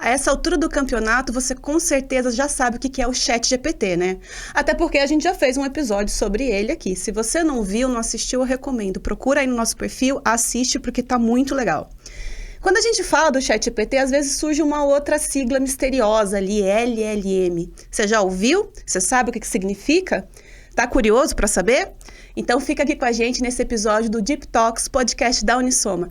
A essa altura do campeonato, você com certeza já sabe o que é o ChatGPT, né? Até porque a gente já fez um episódio sobre ele aqui. Se você não viu, não assistiu, eu recomendo. Procura aí no nosso perfil, assiste, porque tá muito legal. Quando a gente fala do ChatGPT, às vezes surge uma outra sigla misteriosa ali, LLM. Você já ouviu? Você sabe o que significa? Tá curioso para saber? Então fica aqui com a gente nesse episódio do Deep Talks, podcast da Unisoma.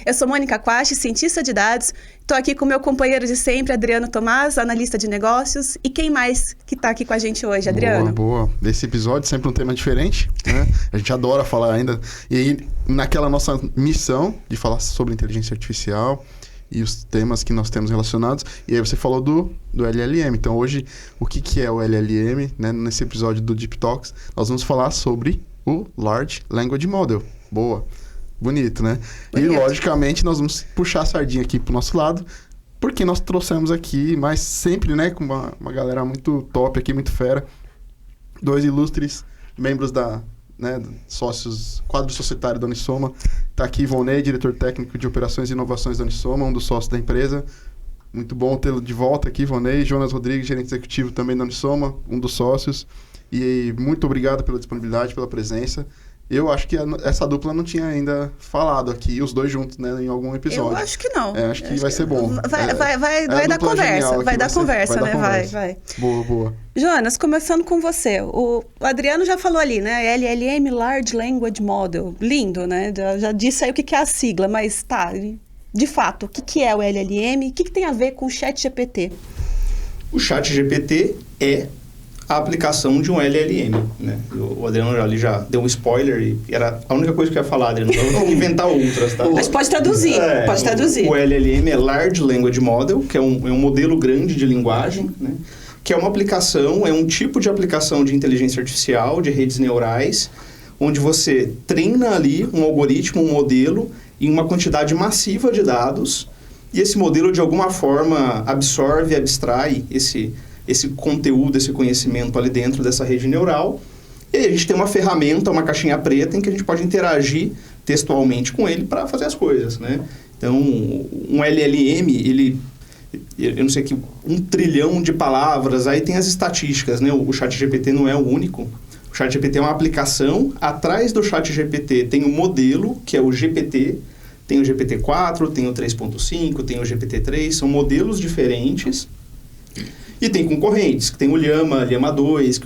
Eu sou Mônica Quashi, cientista de dados. Estou aqui com meu companheiro de sempre, Adriano Tomás, analista de negócios. E quem mais que está aqui com a gente hoje, Adriano? Boa. Esse episódio sempre um tema diferente, né? A gente adora falar ainda. E aí, naquela nossa missão de falar sobre inteligência artificial e os temas que nós temos relacionados. E aí você falou do LLM. Então hoje, o que é o LLM? Né? Nesse episódio do Deep Talks, nós vamos falar sobre o Large Language Model. Boa. Bonito, né? Bonito. E, logicamente, nós vamos puxar a sardinha aqui pro nosso lado, porque nós trouxemos aqui, mas sempre, né, com uma galera muito top aqui, muito fera, dois ilustres membros sócios, quadro societário da Unisoma. Tá aqui Ivonei, diretor técnico de operações e inovações da Unisoma, um dos sócios da empresa. Muito bom tê-lo de volta aqui, Ivonei. Jonas Rodrigues, gerente executivo também da Unisoma, um dos sócios. E muito obrigado pela disponibilidade, pela presença. Eu acho que essa dupla não tinha ainda falado aqui, os dois juntos, né, em algum episódio. Eu acho que não. Acho que vai ser bom. Vai dar conversa. Vai dar conversa, né? Vai. Boa. Jonas, começando com você. O Adriano já falou ali, né? LLM, Large Language Model. Lindo, né? Já disse aí o que é a sigla, mas tá. De fato, o que é o LLM? O que tem a ver com o ChatGPT? O ChatGPT é a aplicação de um LLM, né? O Adriano ali já deu um spoiler e era a única coisa que eu ia falar, Adriano. Não vou inventar outras, tá? Mas pode traduzir, O LLM é Large Language Model, que é um modelo grande de linguagem, né? Que é uma aplicação, é um tipo de aplicação de inteligência artificial, de redes neurais, onde você treina ali um algoritmo, um modelo, em uma quantidade massiva de dados, e esse modelo, de alguma forma, absorve, abstrai esse conteúdo, esse conhecimento ali dentro dessa rede neural. E aí a gente tem uma ferramenta, uma caixinha preta, em que a gente pode interagir textualmente com ele para fazer as coisas, né? Então, um LLM, eu não sei que 1 trilhão de palavras, aí tem as estatísticas, né? O ChatGPT não é o único. O ChatGPT é uma aplicação, atrás do ChatGPT tem um modelo, que é o GPT, tem o GPT-4, tem o 3.5, tem o GPT-3, são modelos diferentes. E tem concorrentes, que tem o Llama 2,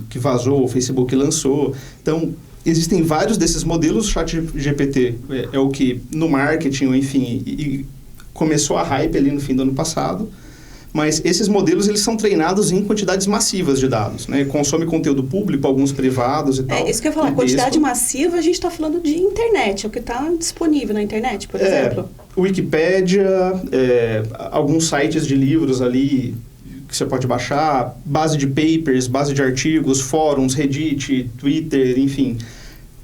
que vazou, o Facebook lançou. Então, existem vários desses modelos. O ChatGPT é o que, no marketing, enfim, começou a hype ali no fim do ano passado. Mas esses modelos, eles são treinados em quantidades massivas de dados, né? Consome conteúdo público, alguns privados e tal. É isso que eu ia falar. Quantidade massiva, a gente está falando de internet, o que está disponível na internet, por exemplo. Wikipédia, alguns sites de livros ali que você pode baixar, base de papers, base de artigos, fóruns, Reddit, Twitter, enfim.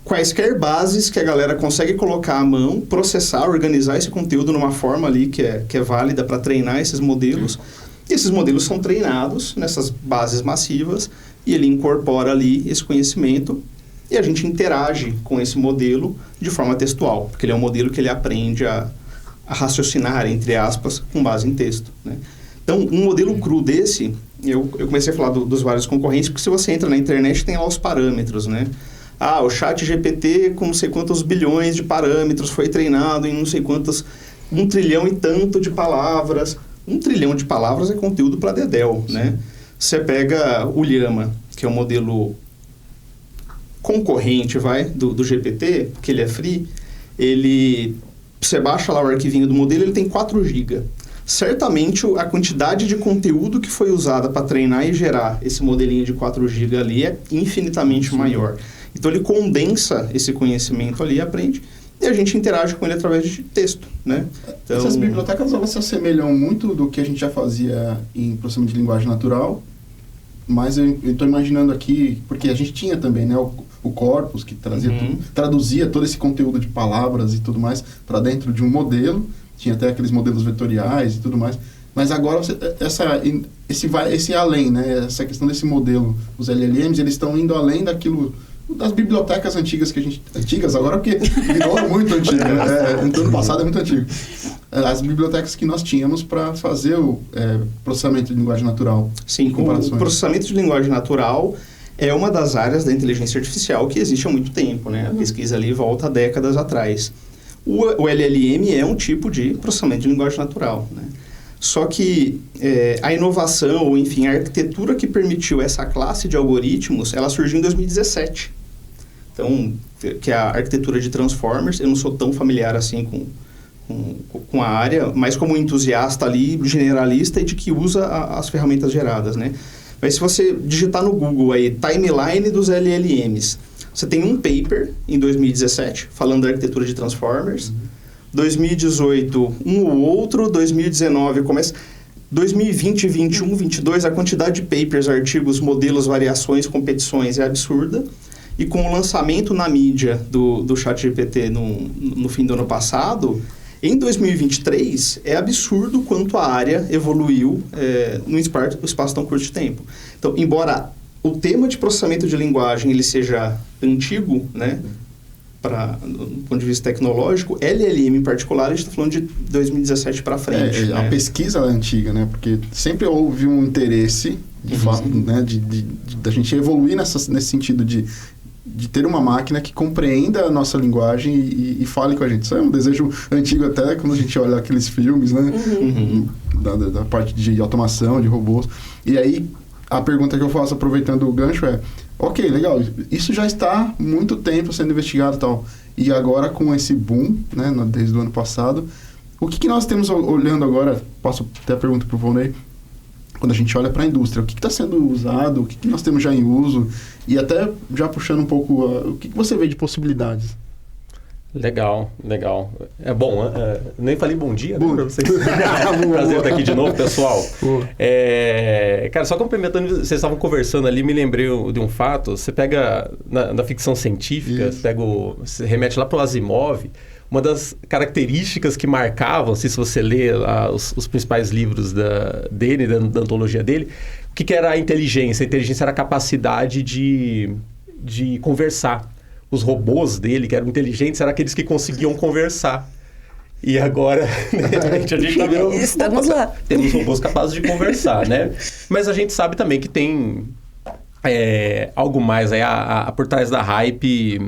Quaisquer bases que a galera consegue colocar à mão, processar, organizar esse conteúdo numa forma ali que é válida para treinar esses modelos. E esses modelos são treinados nessas bases massivas e ele incorpora ali esse conhecimento e a gente interage com esse modelo de forma textual, porque ele é um modelo que ele aprende a raciocinar, entre aspas, com base em texto, né? Então, um modelo cru desse, eu comecei a falar dos vários concorrentes, porque se você entra na internet, tem lá os parâmetros, né? O ChatGPT com não sei quantos bilhões de parâmetros foi treinado em não sei quantas, 1 trilhão e tanto de palavras. 1 trilhão de palavras é conteúdo para dedéu, né? Você pega o Llama, que é um modelo concorrente, do GPT, porque ele é free, você baixa lá o arquivinho do modelo, ele tem 4 GB. Certamente a quantidade de conteúdo que foi usada para treinar e gerar esse modelinho de 4 GB ali é infinitamente maior. Então ele condensa esse conhecimento ali e aprende, e a gente interage com ele através de texto, né? Então, essas bibliotecas, elas se assemelham muito do que a gente já fazia em processamento de linguagem natural, mas eu estou imaginando aqui, porque a gente tinha também, né, o corpus, que traduzia todo esse conteúdo de palavras e tudo mais para dentro de um modelo. Tinha até aqueles modelos vetoriais e tudo mais. Mas agora, esse além, né? Essa questão desse modelo, os LLMs, eles estão indo além daquilo, das bibliotecas antigas que a gente... Antigas agora, porque virou muito antiga, né? No ano passado é muito antigo. As bibliotecas que nós tínhamos para fazer o processamento de linguagem natural. Sim, o processamento de linguagem natural é uma das áreas da inteligência artificial que existe há muito tempo, né? A pesquisa ali volta a décadas atrás. O LLM é um tipo de processamento de linguagem natural, né? Só que a inovação, ou enfim, a arquitetura que permitiu essa classe de algoritmos, ela surgiu em 2017. Então, que é a arquitetura de Transformers. Eu não sou tão familiar assim com a área, mas como entusiasta ali, generalista e de que usa as ferramentas geradas, né? Mas se você digitar no Google aí, timeline dos LLMs, você tem um paper em 2017, falando da arquitetura de Transformers. 2018, um ou outro. 2019 começa... 2020, 21, 22, a quantidade de papers, artigos, modelos, variações, competições é absurda. E com o lançamento na mídia do ChatGPT no fim do ano passado, em 2023, é absurdo quanto a área evoluiu num espaço tão curto de tempo. Então, embora o tema de processamento de linguagem ele seja antigo, né, do ponto de vista tecnológico, LLM em particular, a gente está falando de 2017 para frente. Né? A pesquisa é antiga, né? Porque sempre houve um interesse, de fato, né, da gente evoluir nesse sentido de ter uma máquina que compreenda a nossa linguagem e fale com a gente. Isso é um desejo antigo até quando a gente olha aqueles filmes, né? Da parte de automação, de robôs. E aí, a pergunta que eu faço, aproveitando o gancho, ok, legal, isso já está há muito tempo sendo investigado e tal. E agora, com esse boom, né, desde o ano passado, o que nós temos olhando agora, passo até a pergunta para o Volney, quando a gente olha para a indústria, o que está sendo usado, o que nós temos já em uso, e até já puxando um pouco, o que você vê de possibilidades? Legal. É bom, nem falei bom dia, né, para vocês. Prazer estar aqui de novo, pessoal. Cara, só complementando, vocês estavam conversando ali, me lembrei de um fato. Você pega na ficção científica, você remete lá para o Asimov, uma das características que marcavam, se você lê lá os principais livros dele, da antologia dele, o que era a inteligência? A inteligência era a capacidade de conversar. Os robôs dele, que eram inteligentes, eram aqueles que conseguiam conversar. E agora, a gente tá vendo... Estamos lá. Temos robôs capazes de conversar, né? Mas a gente sabe também que tem algo mais aí, por trás da hype,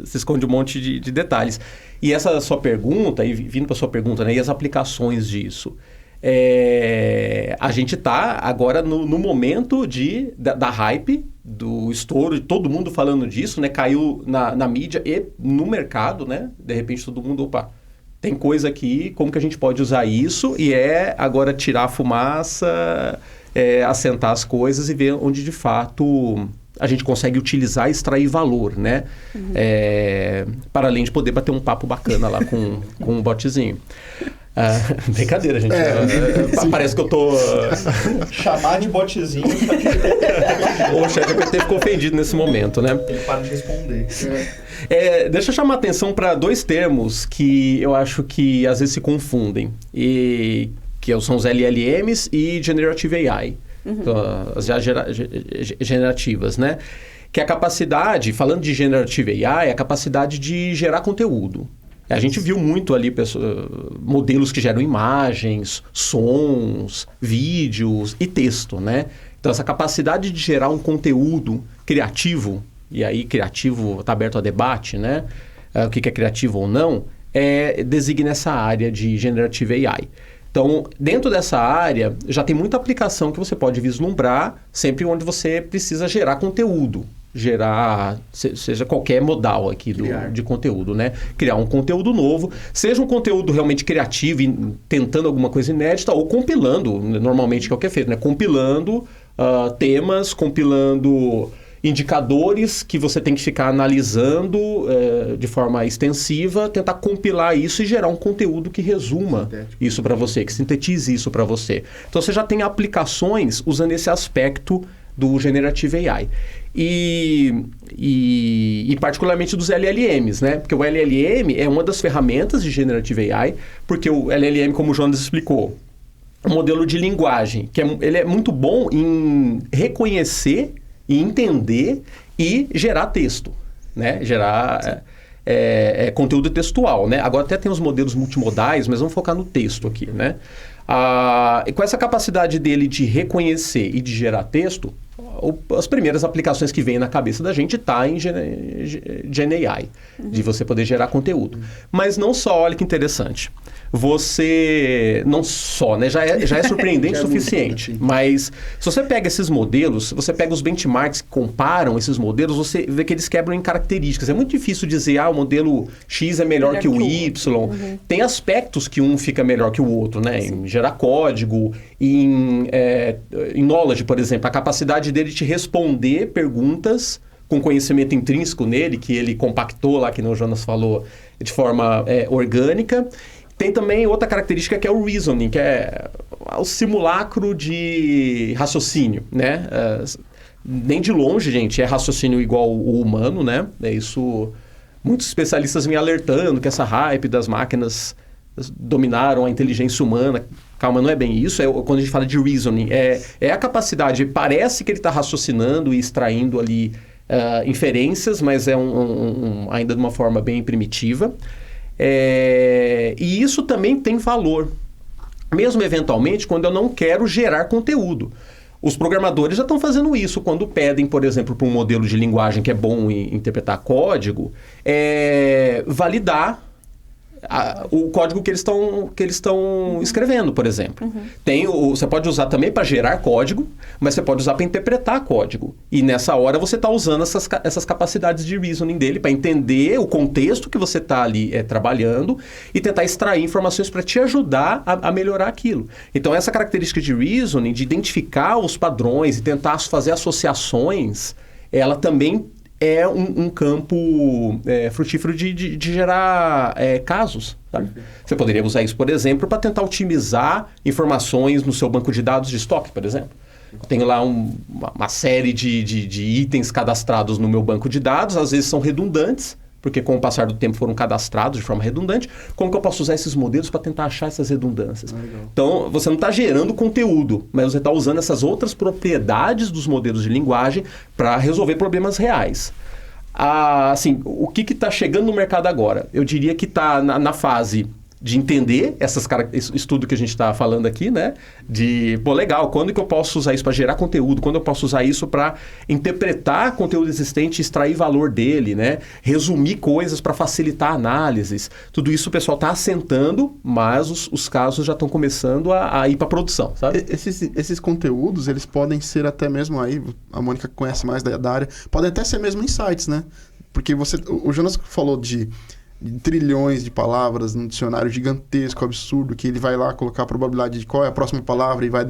se esconde um monte de detalhes. E essa sua pergunta, e vindo para a sua pergunta, né? E as aplicações disso? A gente está agora no momento da hype, do estouro, de todo mundo falando disso, né? Caiu na mídia e no mercado, né? De repente todo mundo, opa, tem coisa aqui, como que a gente pode usar isso? E agora tirar a fumaça, assentar as coisas e ver onde de fato a gente consegue utilizar e extrair valor, né? Para além de poder bater um papo bacana lá com um botzinho. Brincadeira, gente. Parece que eu tô... Chamar de botzinho... O ChatGPT ficou ofendido nesse momento, né? Ele para de responder. Deixa eu chamar a atenção para dois termos que eu acho que às vezes se confundem. Que são os LLMs e Generative AI. Então, as generativas, né? Que é a capacidade, falando de Generative AI, é a capacidade de gerar conteúdo. A gente viu muito ali modelos que geram imagens, sons, vídeos e texto, né? Então, essa capacidade de gerar um conteúdo criativo, e aí criativo está aberto a debate, né? O que é criativo ou não, designa essa área de Generative AI. Então, dentro dessa área, já tem muita aplicação que você pode vislumbrar sempre onde você precisa gerar conteúdo. Seja qualquer modal aqui de conteúdo, né? Criar um conteúdo novo, seja um conteúdo realmente criativo e tentando alguma coisa inédita ou compilando, normalmente que é o que é feito, né? Compilando temas, compilando indicadores que você tem que ficar analisando de forma extensiva, tentar compilar isso e gerar um conteúdo que resuma isso para você, que sintetize isso para você. Então, você já tem aplicações usando esse aspecto do Generative AI. E particularmente dos LLMs, né? Porque o LLM é uma das ferramentas de Generative AI, porque o LLM, como o Jonas explicou, um modelo de linguagem, ele é muito bom em reconhecer e entender e gerar texto, né? Gerar conteúdo textual, né? Agora até tem os modelos multimodais, mas vamos focar no texto aqui, né? E com essa capacidade dele de reconhecer e de gerar texto, as primeiras aplicações que vêm na cabeça da gente tá em Gen AI, de você poder gerar conteúdo. Mas não só, olha que interessante. Você, não só, né? Já é surpreendente o suficiente. Mas se você pega esses modelos, você pega os benchmarks que comparam esses modelos, você vê que eles quebram em características. É muito difícil dizer, o modelo X é melhor que o Y. Tem aspectos que um fica melhor que o outro, né? Em gerar código, em knowledge, por exemplo, a capacidade dele te responder perguntas com conhecimento intrínseco nele, que ele compactou lá, que o Jonas falou, de forma orgânica. Tem também outra característica que é o reasoning, que é o simulacro de raciocínio, né? Nem de longe, gente, é raciocínio igual o humano, né? Isso, muitos especialistas me alertando que essa hype das máquinas dominaram a inteligência humana. Calma, não é bem isso. Quando a gente fala de reasoning, é a capacidade, parece que ele está raciocinando e extraindo ali inferências, mas é ainda de uma forma bem primitiva. E isso também tem valor, mesmo eventualmente quando eu não quero gerar conteúdo. Os programadores já estão fazendo isso quando pedem, por exemplo, para um modelo de linguagem que é bom em interpretar código, validar o código que eles estão escrevendo, por exemplo. Você pode usar também para gerar código, mas você pode usar para interpretar código. E nessa hora você está usando essas capacidades de reasoning dele para entender o contexto que você está ali trabalhando e tentar extrair informações para te ajudar a melhorar aquilo. Então essa característica de reasoning, de identificar os padrões e tentar fazer associações, ela também é um campo frutífero de gerar casos. Sabe? Você poderia usar isso, por exemplo, para tentar otimizar informações no seu banco de dados de estoque, por exemplo. Eu tenho lá uma série de itens cadastrados no meu banco de dados, às vezes são redundantes, porque com o passar do tempo foram cadastrados de forma redundante. Como que eu posso usar esses modelos para tentar achar essas redundâncias? Então, você não está gerando conteúdo, mas você está usando essas outras propriedades dos modelos de linguagem para resolver problemas reais. Assim, o que está chegando no mercado agora? Eu diria que está na fase de entender isso tudo que a gente está falando aqui, né? Legal, quando que eu posso usar isso para gerar conteúdo? Quando eu posso usar isso para interpretar conteúdo existente e extrair valor dele, né? Resumir coisas para facilitar análises. Tudo isso o pessoal está assentando, mas os casos já estão começando a ir para a produção, sabe? Esses conteúdos, eles podem ser até mesmo, aí a Mônica conhece mais da área, podem até ser mesmo insights, né? Porque o Jonas falou de trilhões de palavras num dicionário gigantesco, absurdo, que ele vai lá colocar a probabilidade de qual é a próxima palavra e vai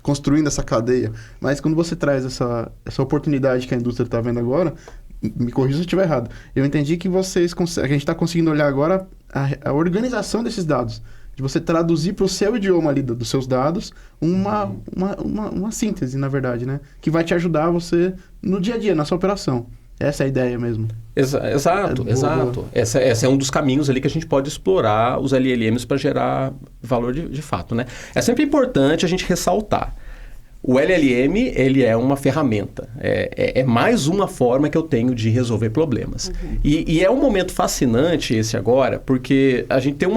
construindo essa cadeia. Mas quando você traz essa oportunidade que a indústria está vendo agora, me corrija se eu estiver errado, eu entendi que a gente está conseguindo olhar agora a organização desses dados, de você traduzir para o seu idioma ali dos seus dados uma síntese, na verdade, né? Que vai te ajudar você no dia a dia, na sua operação. Essa é a ideia mesmo. Exato. Esse é um dos caminhos ali que a gente pode explorar os LLMs para gerar valor de fato, né? É sempre importante a gente ressaltar. O LLM, ele é uma ferramenta. É mais uma forma que eu tenho de resolver problemas. E é um momento fascinante esse agora, porque a gente tem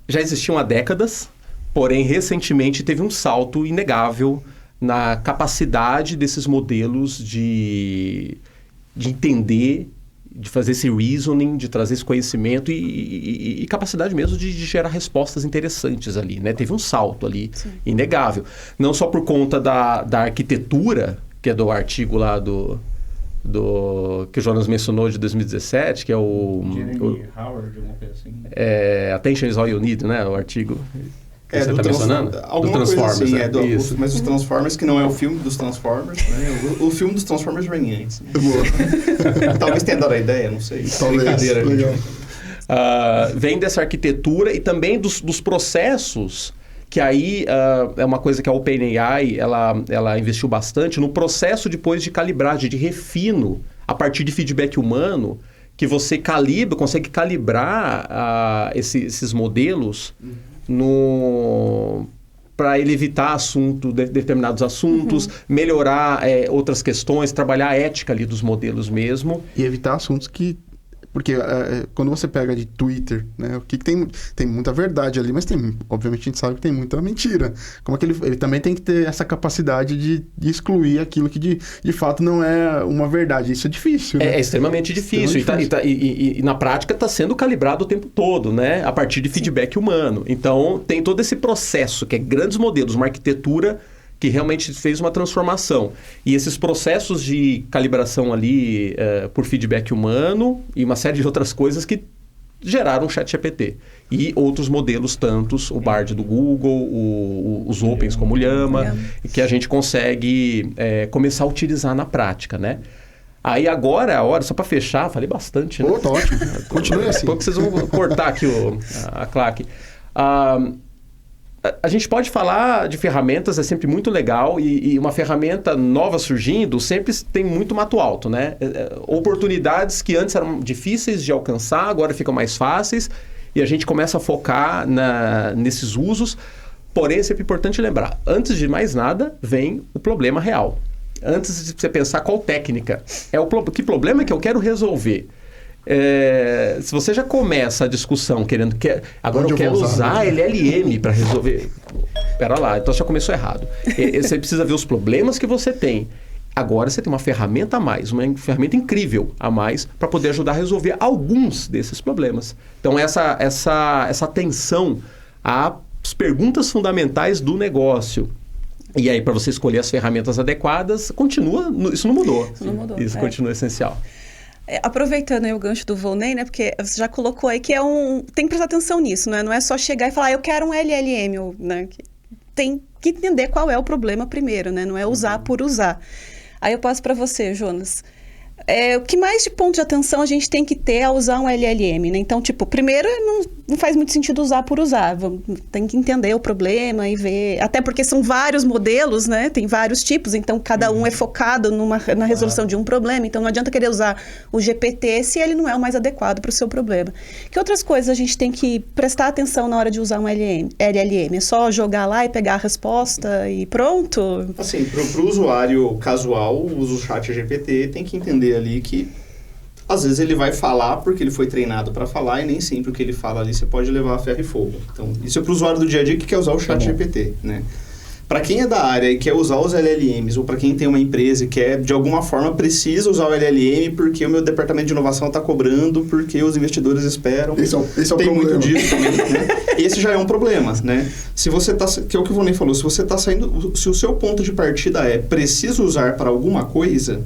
já existiam há décadas, porém, recentemente teve um salto inegável na capacidade desses modelos de entender, de fazer esse reasoning, de trazer esse conhecimento e capacidade mesmo de gerar respostas interessantes ali, né? Teve um salto ali, inegável. Não só por conta da arquitetura, que é do artigo lá que o Jonas mencionou de 2017, que é o Jeremy Howard, alguma coisa assim. Attention is all you need, né? O artigo... Você está mencionando? Alguma do Transformers, coisa assim, mas os Transformers, que não é o filme dos Transformers, né? O filme dos Transformers vem antes. Né? Talvez tenha dado a ideia, não sei. Brincadeira. Vem dessa arquitetura e também dos processos que aí é uma coisa que a OpenAI ela investiu bastante no processo depois de calibragem, de refino, a partir de feedback humano, que você consegue calibrar esses modelos para ele evitar determinados assuntos, melhorar outras questões, trabalhar a ética ali dos modelos mesmo. E evitar assuntos que... Porque quando você pega de Twitter, né? O que tem muita verdade ali, mas obviamente a gente sabe que tem muita mentira. Como é que ele também tem que ter essa capacidade de excluir aquilo que de fato não é uma verdade. Isso é difícil, né? É extremamente difícil. E na prática está sendo calibrado o tempo todo, né? A partir de feedback humano. Então, tem todo esse processo, que é grandes modelos, uma arquitetura que realmente fez uma transformação. E esses processos de calibração ali por feedback humano e uma série de outras coisas que geraram o ChatGPT. E outros modelos tantos, o Bard do Google, os Opens como o Llama, que a gente consegue começar a utilizar na prática, né? Aí agora é a hora, só para fechar, falei bastante, né? Tá ótimo. Continue assim. Pouco vocês vão cortar aqui a claque. A gente pode falar de ferramentas, é sempre muito legal, e uma ferramenta nova surgindo sempre tem muito mato alto, né? Oportunidades que antes eram difíceis de alcançar, agora ficam mais fáceis, e a gente começa a focar nesses usos. Porém, é sempre importante lembrar, antes de mais nada, vem o problema real. Antes de você pensar qual técnica, que problema que eu quero resolver. Se você já começa a discussão querendo que agora eu quero usar LLM para resolver, pera lá, então já começou errado. Você precisa ver os problemas que você tem. Agora você tem uma ferramenta a mais, uma ferramenta incrível a mais para poder ajudar a resolver alguns desses problemas. Então essa atenção às perguntas fundamentais do negócio. E aí, para você escolher as ferramentas adequadas, isso não mudou. Isso não mudou. Isso continua essencial. Aproveitando aí o gancho do Volney, né? Porque você já colocou aí que tem que prestar atenção nisso, né? Não é só chegar e falar, eu quero um LLM, né? Tem que entender qual é o problema primeiro, né? Não é usar por usar. Aí eu passo para você, Jonas. O que mais de ponto de atenção a gente tem que ter ao usar um LLM, né? Então, primeiro, não faz muito sentido usar por usar. Tem que entender o problema e ver... Até porque são vários modelos, né? Tem vários tipos, então cada um é focado na resolução de um problema. Então, não adianta querer usar o GPT se ele não é o mais adequado para o seu problema. Que outras coisas a gente tem que prestar atenção na hora de usar um LLM? É só jogar lá e pegar a resposta e pronto? Assim, para o usuário casual, usa o ChatGPT, tem que entender ali que às vezes ele vai falar porque ele foi treinado para falar e nem sempre o que ele fala ali você pode levar a ferro e fogo. Então, isso é para o usuário do dia a dia que quer usar o ChatGPT, né? Para quem é da área e quer usar os LLMs, ou para quem tem uma empresa e quer, de alguma forma, precisa usar o LLM porque o meu departamento de inovação está cobrando, porque os investidores esperam. Esse é o tem problema. muito disso também, né? Esse já é um problema, né? Se você tá, que é o que o Volney falou, se você está saindo, se o seu ponto de partida é preciso usar para alguma coisa,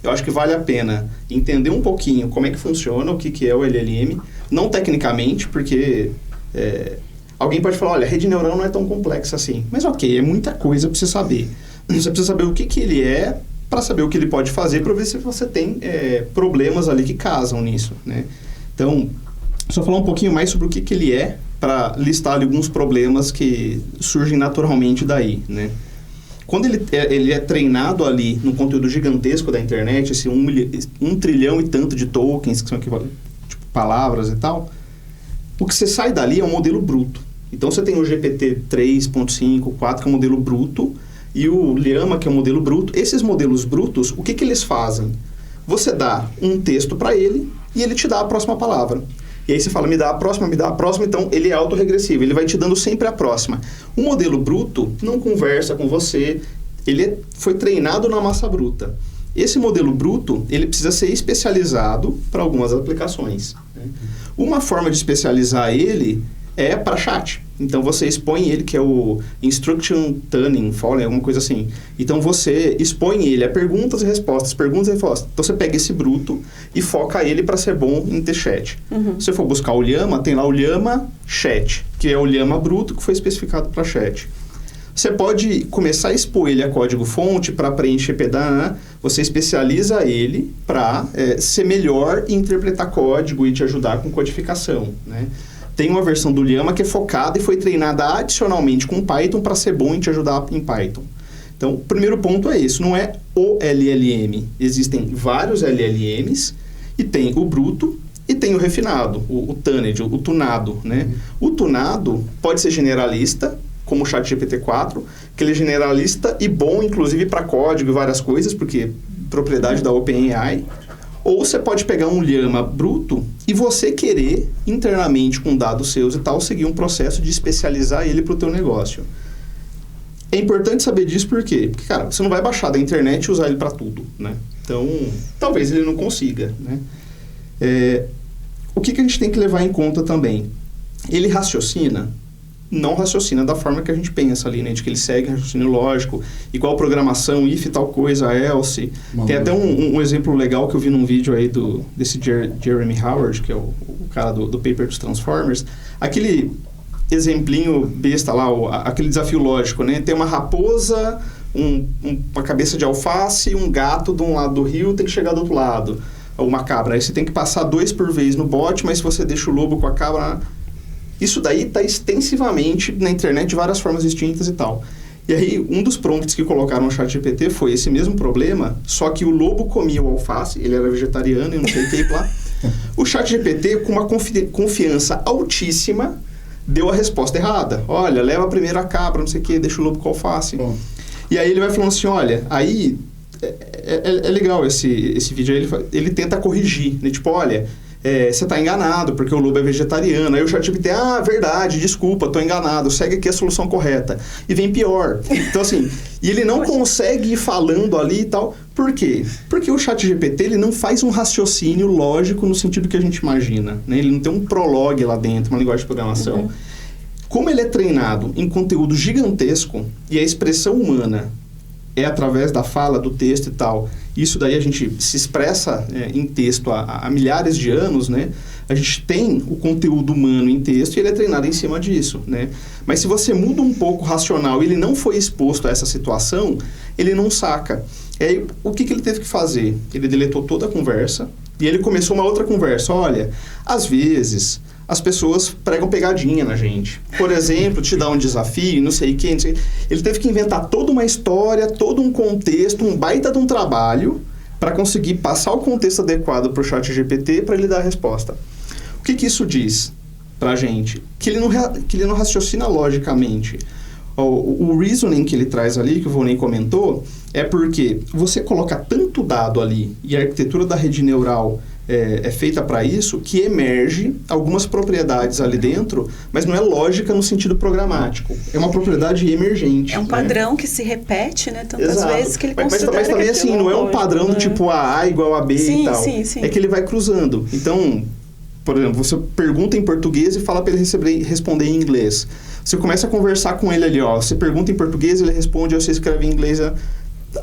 eu acho que vale a pena entender um pouquinho como é que funciona, o que é o LLM, não tecnicamente, porque alguém pode falar, olha, a rede neural não é tão complexa assim. Mas ok, é muita coisa para você saber. Você precisa saber o que ele é, para saber o que ele pode fazer, para ver se você tem problemas ali que casam nisso, né? Então, só falar um pouquinho mais sobre o que ele é, para listar ali alguns problemas que surgem naturalmente daí, né? Quando ele é treinado ali no conteúdo gigantesco da internet, esse 1 trilhão e tanto de tokens, que são tipo palavras e tal, o que você sai dali é um modelo bruto. Então você tem o GPT 3.5, 4, que é um modelo bruto, e o Llama, que é um modelo bruto. Esses modelos brutos, o que eles fazem? Você dá um texto para ele e ele te dá a próxima palavra. E aí você fala, me dá a próxima, então ele é autorregressivo, ele vai te dando sempre a próxima. O modelo bruto não conversa com você, ele foi treinado na massa bruta. Esse modelo bruto, ele precisa ser especializado para algumas aplicações, né? Uma forma de especializar ele é para chat. Então você expõe ele, que é o Instruction Tuning, alguma coisa assim. Então você expõe ele a perguntas e respostas. Então você pega esse bruto e foca ele para ser bom em ter chat. Se você for buscar o Llama, tem lá o Llama Chat, que é o Llama bruto que foi especificado para chat. Você pode começar a expor ele a código-fonte para preencher pedaço. Você especializa ele para ser melhor em interpretar código e te ajudar com codificação, né? Tem uma versão do Llama que é focada e foi treinada adicionalmente com Python para ser bom em te ajudar em Python. Então, o primeiro ponto é esse, não é o LLM. Existem vários LLMs e tem o bruto e tem o refinado, o tunned, o tunado, né? O tunado pode ser generalista, como o ChatGPT-4, que ele é generalista e bom, inclusive, para código e várias coisas, porque propriedade da OpenAI. Ou você pode pegar um Llama bruto e você querer, internamente, com dados seus e tal, seguir um processo de especializar ele para o teu negócio. É importante saber disso por quê? Porque, cara, você não vai baixar da internet e usar ele para tudo, né? Então, talvez ele não consiga, né? O que a gente tem que levar em conta também? Ele raciocina? Não raciocina da forma que a gente pensa ali, né? De que ele segue raciocínio lógico, igual programação, if tal coisa, else. Tem até um exemplo legal que eu vi num vídeo aí desse Jeremy Howard, que é o cara do paper dos Transformers. Aquele exemplinho besta lá, aquele desafio lógico, né? Tem uma raposa, uma cabeça de alface, um gato de um lado do rio tem que chegar do outro lado. Uma cabra. Aí você tem que passar 2 por vez no bote, mas se você deixa o lobo com a cabra... Isso daí está extensivamente na internet de várias formas distintas e tal. E aí, um dos prompts que colocaram no ChatGPT foi esse mesmo problema, só que o lobo comia o alface, ele era vegetariano e não sei o que lá. O ChatGPT, com uma confiança altíssima, deu a resposta errada. Olha, leva primeiro a cabra, não sei o que, deixa o lobo com o alface. Bom. E aí ele vai falando assim, olha, aí é legal esse vídeo aí, ele tenta corrigir, né? Tipo, olha... você está enganado, porque o lobo é vegetariano. Aí o ChatGPT, verdade, desculpa, estou enganado, segue aqui a solução correta. E vem pior. Então, assim, e ele não consegue ir falando ali e tal. Por quê? Porque o ChatGPT, ele não faz um raciocínio lógico no sentido que a gente imagina, né? Ele não tem um prologue lá dentro, uma linguagem de programação. Uhum. Como ele é treinado em conteúdo gigantesco e a expressão humana é através da fala, do texto e tal. Isso daí a gente se expressa em texto há milhares de anos, né? A gente tem o conteúdo humano em texto e ele é treinado em cima disso, né? Mas se você muda um pouco o racional e ele não foi exposto a essa situação, ele não saca. E aí, o que ele teve que fazer? Ele deletou toda a conversa e ele começou uma outra conversa. Olha, às vezes... as pessoas pregam pegadinha na gente. Por exemplo, te dá um desafio, não sei quem, não sei... Ele teve que inventar toda uma história, todo um contexto, um baita de um trabalho para conseguir passar o contexto adequado para o ChatGPT para ele dar a resposta. O que isso diz para a gente? Que ele não raciocina logicamente. O reasoning que ele traz ali, que o Volney comentou, é porque você coloca tanto dado ali e a arquitetura da rede neural é feita para isso, que emerge algumas propriedades ali dentro, mas não é lógica no sentido programático. É uma propriedade emergente. É um padrão que se repete, né? Tantas vezes que ele considera. Mas também assim, não é um padrão do tipo A igual a B e tal. Sim. É que ele vai cruzando. Então, por exemplo, você pergunta em português e fala para ele responder em inglês. Você começa a conversar com ele ali, ó. Você pergunta em português, ele responde, você escreve em inglês...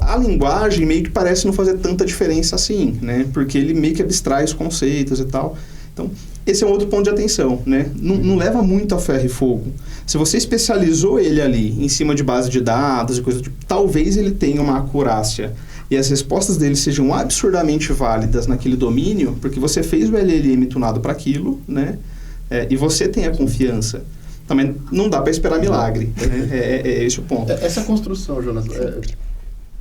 A linguagem meio que parece não fazer tanta diferença assim, né? Porque ele meio que abstrai os conceitos e tal. Então, esse é um outro ponto de atenção, né? Não leva muito a ferro e fogo. Se você especializou ele ali em cima de base de dados e coisa do tipo, talvez ele tenha uma acurácia e as respostas dele sejam absurdamente válidas naquele domínio, porque você fez o LLM tunado para aquilo, né? E você tem a confiança. Também não dá para esperar milagre, né? É esse o ponto. Essa construção, Jonas...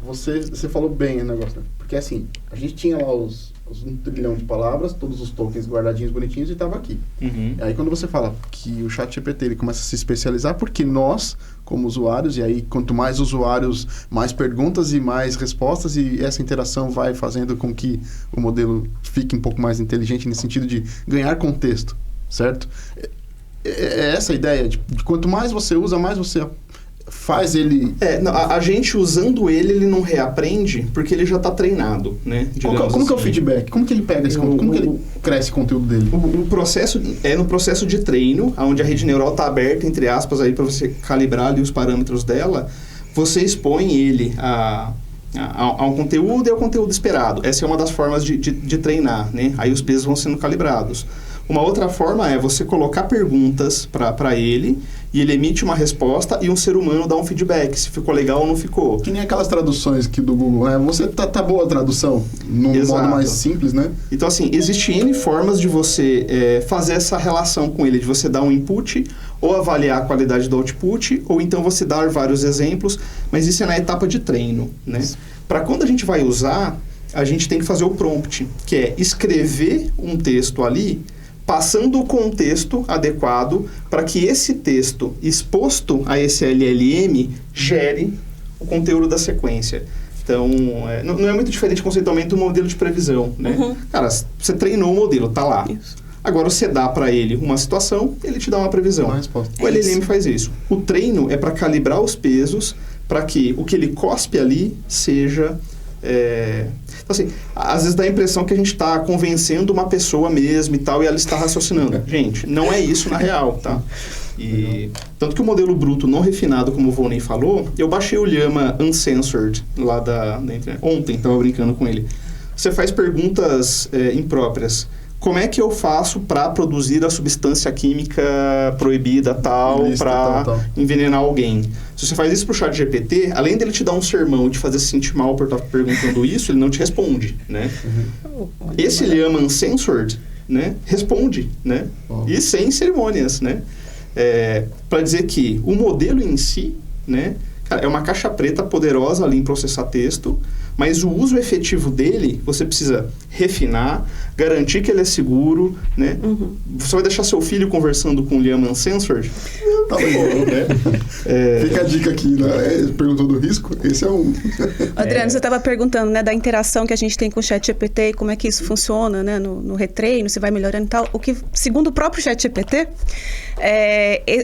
Você falou bem o negócio, né? Porque assim, a gente tinha lá os 1 trilhão de palavras, todos os tokens guardadinhos, bonitinhos, e estava aqui. Uhum. Aí quando você fala que o ChatGPT ele começa a se especializar, porque nós, como usuários, e aí quanto mais usuários, mais perguntas e mais respostas, e essa interação vai fazendo com que o modelo fique um pouco mais inteligente no sentido de ganhar contexto, certo? É essa a ideia, de quanto mais você usa, mais você... faz ele... a gente usando ele não reaprende porque ele já está treinado, né? Como que é o feedback? Como que ele pega esse conteúdo? Como que ele cresce o conteúdo dele? O processo é no processo de treino, onde a rede neural está aberta, entre aspas, aí para você calibrar ali os parâmetros dela, você expõe ele a um conteúdo e ao conteúdo esperado. Essa é uma das formas de treinar, né? Aí os pesos vão sendo calibrados. Uma outra forma é você colocar perguntas para ele e ele emite uma resposta e um ser humano dá um feedback, se ficou legal ou não ficou. Que nem aquelas traduções que do Google, né? Você tá boa a tradução, num modo mais simples, né? Então, assim, existem N formas de você fazer essa relação com ele, de você dar um input, ou avaliar a qualidade do output, ou então você dar vários exemplos, mas isso é na etapa de treino, né? Para quando a gente vai usar, a gente tem que fazer o prompt, que é escrever um texto ali, passando o contexto adequado para que esse texto exposto a esse LLM gere o conteúdo da sequência. Então, não é muito diferente conceitualmente do modelo de previsão, né? Cara, você treinou o modelo, tá lá. Isso. Agora você dá para ele uma situação, ele te dá uma previsão. Uma resposta. O LLM faz isso. O treino é para calibrar os pesos para que o que ele cospe ali seja... Então, assim, às vezes dá a impressão que a gente está convencendo uma pessoa mesmo e tal, e ela está raciocinando. Gente, não é isso na real, tá? E tanto que o modelo bruto não refinado, como o Volney falou, eu baixei o Llama Uncensored lá da internet. Ontem, estava brincando com ele. Você faz perguntas impróprias. Como é que eu faço para produzir a substância química proibida tal, para envenenar alguém? Se você faz isso pro chat GPT, além dele te dar um sermão e te fazer se sentir mal por estar perguntando isso, ele não te responde, né? Esse Llama Uncensored, né, responde, né? E sem cerimônias, né? Para dizer que o modelo em si, né, cara, é uma caixa preta poderosa ali em processar texto, mas o uso efetivo dele, você precisa refinar, garantir que ele é seguro, né? Você vai deixar seu filho conversando com o Llama Uncensored? Tá bom, né? Fica a dica aqui, né? Perguntou do risco, esse é um. Adriano, você estava perguntando, né, da interação que a gente tem com o ChatGPT e como é que isso funciona, né, no retreino, se vai melhorando e tal. O que, segundo o próprio ChatGPT,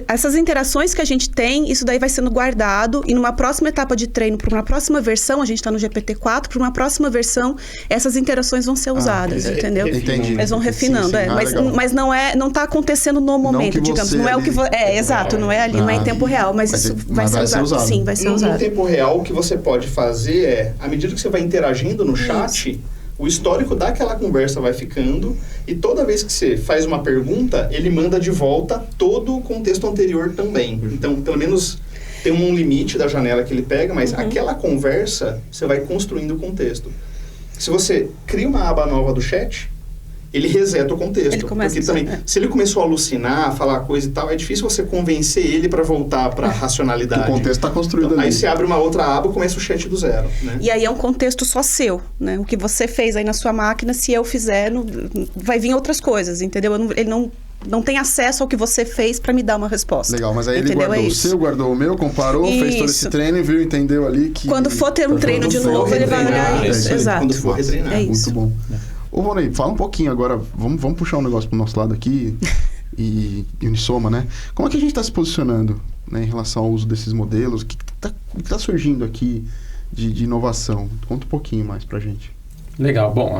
essas interações que a gente tem, isso daí vai sendo guardado e numa próxima etapa de treino, para uma próxima versão, a gente está no GPT-4, para uma próxima versão, essas interações vão ser usadas, entendeu? Entendi. Eles vão refinando, sim. mas não está acontecendo no momento, digamos. Não é o que... exato, não é ali, não é em tempo real, mas isso vai ser usado. Sim, vai ser usado. No tempo real, o que você pode fazer é, à medida que você vai interagindo no chat, o histórico daquela conversa vai ficando e toda vez que você faz uma pergunta, ele manda de volta todo o contexto anterior também. Então, pelo menos tem um limite da janela que ele pega, mas aquela conversa, você vai construindo o contexto. Se você cria uma aba nova do chat, ele reseta o contexto. Ele começa porque também, se ele começou a alucinar, falar coisa e tal, é difícil você convencer ele para voltar para a racionalidade. O contexto está construído então, ali. aí você abre uma outra aba e começa o chat do zero. Né? E aí é um contexto só seu, né? O que você fez aí na sua máquina, se eu fizer, vai vir outras coisas, entendeu? Ele não tem acesso ao que você fez para me dar uma resposta. Legal, mas aí ele entendeu? guardou o seu, guardou o meu, comparou, fez todo esse treino, viu, entendeu ali que... Quando for ter um treino de novo, ele vai olhar isso. Exato. Quando for retreinar. É isso. Muito bom. Ô, Volney, fala um pouquinho agora, vamos puxar um negócio pro nosso lado aqui e Unisoma, né? Como é que a gente está se posicionando, né, em relação ao uso desses modelos? O que está surgindo aqui de inovação? Conta um pouquinho mais pra gente. Legal. Bom,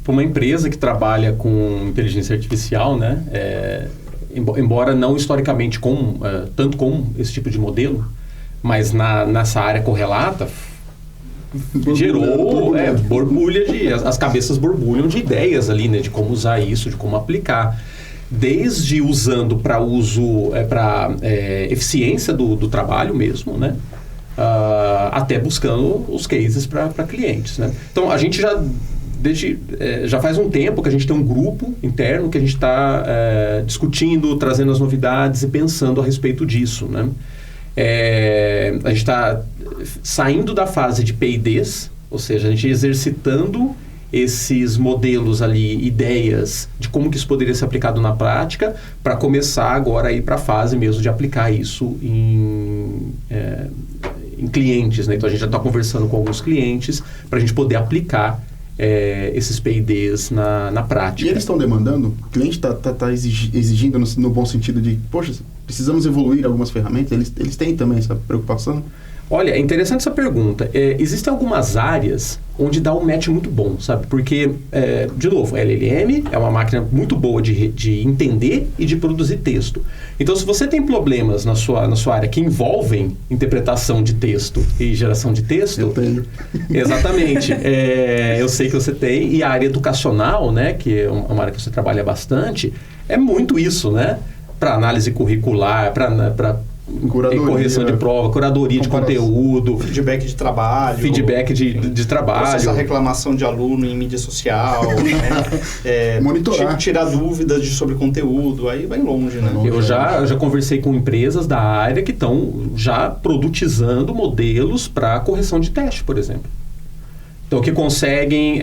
para uma empresa que trabalha com inteligência artificial, né, embora não historicamente tanto com esse tipo de modelo, mas nessa área correlata, gerou as cabeças borbulham de ideias ali, né, de como usar isso, de como aplicar. Desde usando para uso, para eficiência do trabalho mesmo, né? Até buscando os cases para clientes, né? Então, a gente já faz um tempo que a gente tem um grupo interno que a gente está discutindo, trazendo as novidades e pensando a respeito disso, né? A gente está saindo da fase de P&Ds, ou seja, a gente exercitando esses modelos ali, ideias de como que isso poderia ser aplicado na prática, para começar agora a ir para a fase mesmo de aplicar isso em clientes, né? Então a gente já está conversando com alguns clientes para a gente poder aplicar esses P&Ds na prática. E eles estão demandando? O cliente está exigindo no bom sentido de, poxa, precisamos evoluir algumas ferramentas? Eles têm também essa preocupação? Olha, é interessante essa pergunta. Existem algumas áreas onde dá um match muito bom, sabe? Porque, de novo, LLM é uma máquina muito boa de entender e de produzir texto. Então, se você tem problemas na sua área que envolvem interpretação de texto e geração de texto... Eu tenho. Exatamente. Eu sei que você tem. E a área educacional, né, que é uma área que você trabalha bastante, é muito isso, né? para análise curricular, para correção de prova, curadoria de conteúdo, feedback de trabalho, processar reclamação de aluno em mídia social, né? Monitorar, tirar dúvidas sobre conteúdo, aí vai longe, né? Eu já conversei com empresas da área que estão já produtizando modelos para correção de teste, por exemplo. Então, que conseguem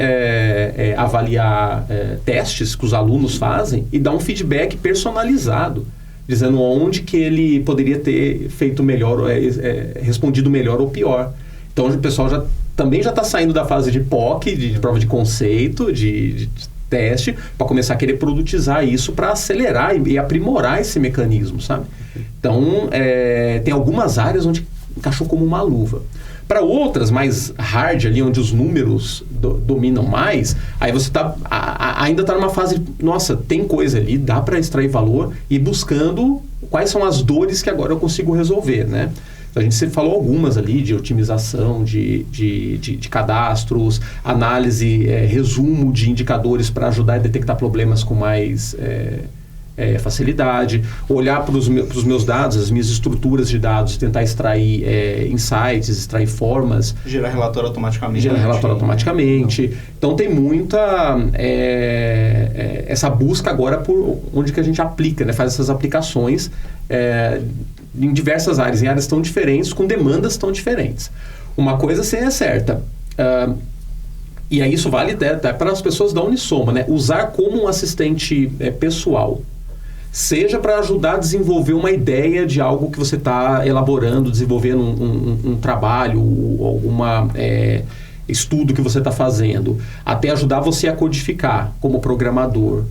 avaliar testes que os alunos fazem e dar um feedback personalizado, dizendo onde que ele poderia ter feito melhor, respondido melhor ou pior. Então, o pessoal também já está saindo da fase de POC, de prova de conceito, de teste, para começar a querer produtizar isso para acelerar e aprimorar esse mecanismo, sabe? Então, tem algumas áreas onde encaixou como uma luva. Para outras, mais hard ali, onde os números dominam mais, aí você ainda está numa fase, nossa, tem coisa ali, dá para extrair valor e buscando quais são as dores que agora eu consigo resolver, né? Então, a gente falou algumas ali de otimização, de cadastros, análise, resumo de indicadores para ajudar a detectar problemas com mais facilidade, olhar para os meus dados, as minhas estruturas de dados, tentar extrair insights, extrair formas. Gerar relatório automaticamente. Então tem muita essa busca agora por onde que a gente aplica, né? Faz essas aplicações em diversas áreas, em áreas tão diferentes, com demandas tão diferentes. Uma coisa sim é certa, e aí isso vale até para as pessoas da Unisoma, né? Usar como um assistente pessoal, seja para ajudar a desenvolver uma ideia de algo que você está elaborando, desenvolvendo um trabalho, algum estudo que você está fazendo, até ajudar você a codificar como programador.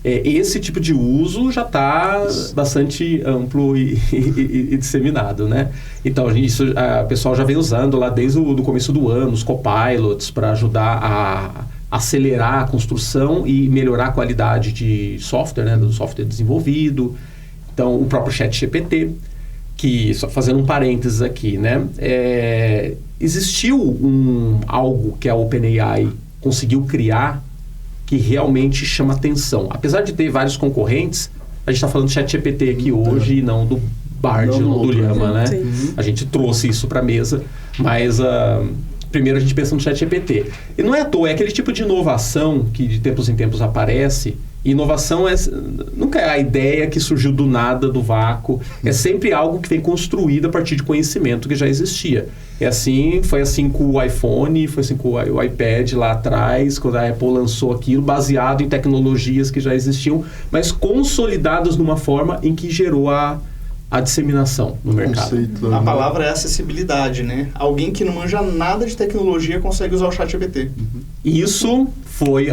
Esse tipo de uso já está bastante amplo e disseminado, né? Então, o pessoal já vem usando lá desde o começo do ano, os copilots, para ajudar a acelerar a construção e melhorar a qualidade de software, né, do software desenvolvido. Então, o próprio ChatGPT, que, só fazendo um parênteses aqui, né, existiu algo que a OpenAI conseguiu criar que realmente chama atenção. Apesar de ter vários concorrentes, a gente está falando do ChatGPT aqui hoje e não do Bard, não do Llama, né? A gente trouxe isso para a mesa, mas primeiro a gente pensa no ChatGPT. E não é à toa, é aquele tipo de inovação que de tempos em tempos aparece. Inovação nunca é a ideia que surgiu do nada, do vácuo. É sempre algo que vem construído a partir de conhecimento que já existia. Foi assim com o iPhone, foi assim com o iPad lá atrás, quando a Apple lançou aquilo, baseado em tecnologias que já existiam, mas consolidadas numa forma em que gerou a disseminação no mercado. A palavra é acessibilidade, né? Alguém que não manja nada de tecnologia consegue usar o ChatGPT. Isso foi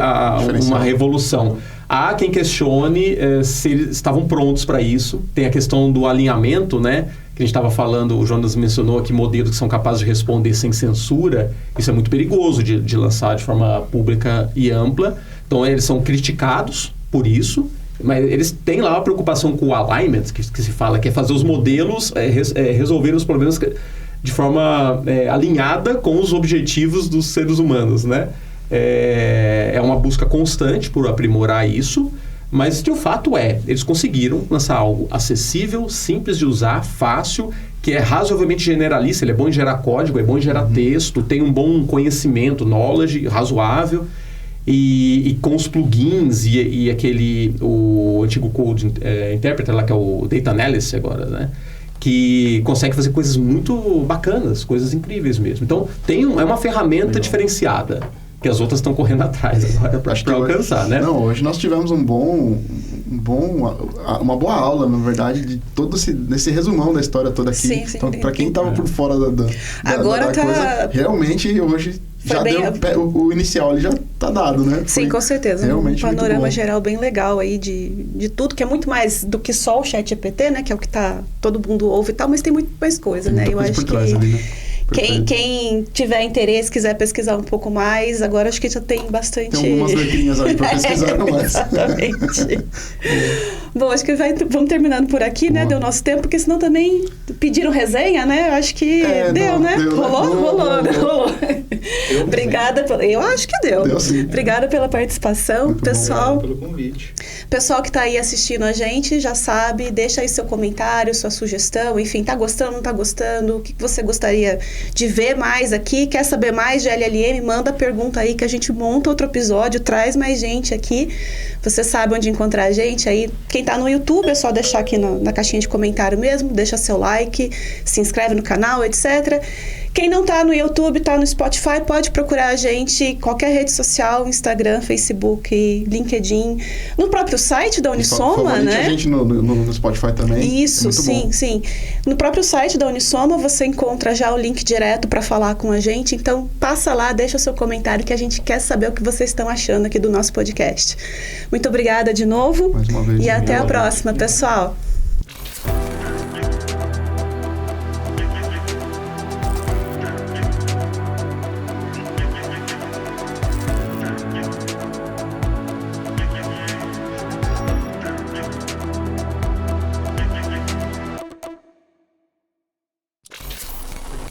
uma revolução. Há quem questione se eles estavam prontos para isso. Tem a questão do alinhamento, né? Que a gente estava falando, o Jonas mencionou aqui modelos que são capazes de responder sem censura. Isso é muito perigoso de lançar de forma pública e ampla. Então, eles são criticados por isso. Mas eles têm lá uma preocupação com o alignment, que se fala, que é fazer os modelos resolver os problemas de forma alinhada com os objetivos dos seres humanos, né? É uma busca constante por aprimorar isso, mas de fato eles conseguiram lançar algo acessível, simples de usar, fácil, que é razoavelmente generalista. Ele é bom em gerar código, é bom em gerar texto, tem um bom conhecimento, knowledge razoável. E com os plugins e o antigo Code Interpreter lá, que é o Data Analysis agora, né? Que consegue fazer coisas muito bacanas, coisas incríveis mesmo. Então, é uma ferramenta diferenciada, que as outras estão correndo atrás agora para alcançar, né? Não, hoje nós tivemos uma boa aula, na verdade, de todo esse resumão da história toda aqui. Sim, então, para quem estava por fora da coisa, realmente hoje já deu o inicial ali, já tá dado, né? Sim, com certeza. Realmente um panorama geral bem legal aí de tudo, que é muito mais do que só o ChatGPT, né? Que é o que todo mundo ouve e tal, mas tem muito mais coisa, né? Eu acho que ali, né? Quem tiver interesse, quiser pesquisar um pouco mais, agora acho que já tem bastante... Tem algumas letrinhas aí para pesquisar mais. Exatamente. Bom, acho que vamos terminando por aqui, né? Boa. Deu nosso tempo, porque senão também pediram resenha, né? Eu acho que deu, né? Deu, né? Rolou. Obrigada. Eu acho que deu. Deu sim. Obrigada pela participação, Muito bom. pessoal. Obrigado pelo convite. Pessoal que tá aí assistindo a gente, já sabe, deixa aí seu comentário, sua sugestão, enfim, tá gostando, não tá gostando, o que você gostaria de ver mais aqui, quer saber mais de LLM, manda pergunta aí que a gente monta outro episódio, traz mais gente aqui, você sabe onde encontrar a gente aí. Quem tá no YouTube é só deixar aqui na caixinha de comentário mesmo, deixa seu like, se inscreve no canal, etc. Quem não tá no YouTube, tá no Spotify, pode procurar a gente em qualquer rede social, Instagram, Facebook, LinkedIn, no próprio site da Unisoma, Favorite né? a gente no Spotify também. Isso, Muito sim, bom. sim. No próprio site da Unisoma você encontra já o link direto para falar com a gente, então passa lá, deixa seu comentário que a gente quer saber o que vocês estão achando aqui do nosso podcast. Muito obrigada de novo Mais uma vez, e até a obrigado. próxima, pessoal.